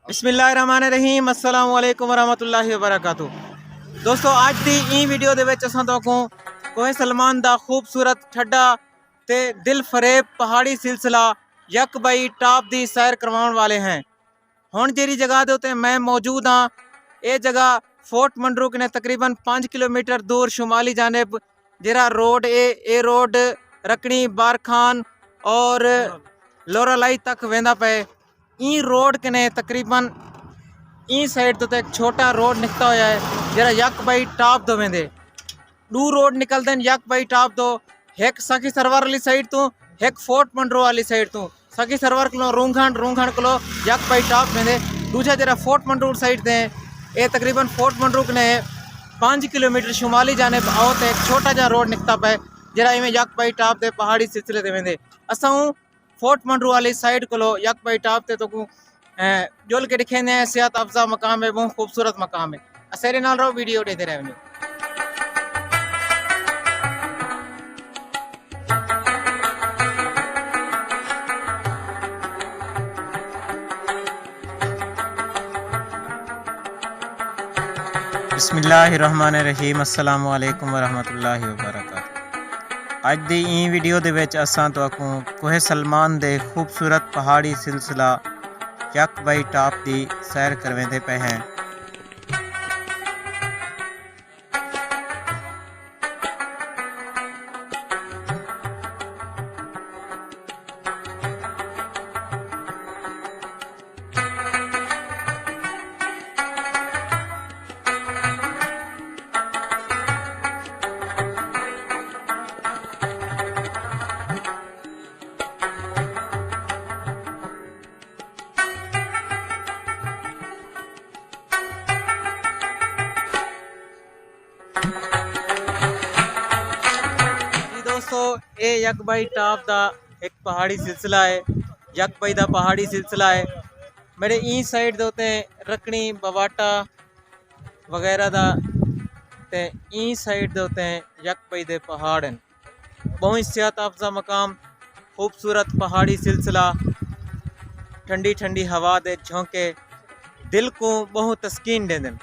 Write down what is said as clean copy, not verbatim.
बिस्मिल्लाहिर्रहमानिर्रहीम अस्सलाम वालेकुम वरहमतुल्लाहि वबरकातुहू। दोस्तों आज दी ई वीडियो दे विच असां तोको कोहे सलमान दा खूबसूरत ठड्डा ते दिल फरेब पहाड़ी सिलसिला यक बई टॉप दी सैर करवाउण वाले हैं। हुण जिहड़ी जगह दे उत्ते मैं मौजूद हाँ, ये जगह फोर्ट मंडरूक ने तकरीबन 5 किलोमीटर दूर शुमाली जानिब जिहड़ा रोड ए रोड रकनी बारखान और लोरालाई तक वेंदा पे। ई रोड कने तकरीबन ई साइड तो एक छोटा रोड निकलता होया है जरा यक बई टॉप दो वेंदे। दो रोड निकलते हैं यक बई टॉप दो, एक सखी सरवर वाली साइड तो एक फोर्ट मंडरू वाली साइड तो। सखी सरवर को रूंघण को यक बई टॉप वेंदे। दूजा जरा फोर्ट मंडरू साइड ते ये तकरीबन फोर्ट मंडरू ने 5 किलोमीटर शुमाली जाने आओ तो एक छोटा जा रोड निकलता पे जरा इवें यक बई टॉप दे पहाड़ी सिलसिले ते वेंदे। असां फोर्ट मंडरू वाली साइड को यक बई टॉप ते तो जोल के दिखे ने सेहत अफजा मकाम है, बहुत खूबसूरत मकाम है। असेरे नाल रहो, वीडियो देते रहो। बिस्मिल्लाहिर्रहमानिर्रहीम अस्सलाम वालेकुम वरहमतुल्लाहि वबरकातुहू। अज दी ई वीडियो दे विच असां तुहानू कोहे सलमान दे खूबसूरत पहाड़ी सिलसिला यक बई टॉप दी सैर करवेंदे पे हैं। दोस्तों ये यक बई टॉप दा एक पहाड़ी सिलसिला है। यक बई दा पहाड़ी सिलसिला है। मेरे ई साइड दे उत्ते रकनी बवाटा वगैरह दा ते ई साइड दे उत्ते यक बई दे पहाड़ हैं। बहुत सेहत अफजा मकाम, खूबसूरत पहाड़ी सिलसिला, ठंडी ठंडी हवा दे झोंके दिल को बहुत तस्कीन देंदन।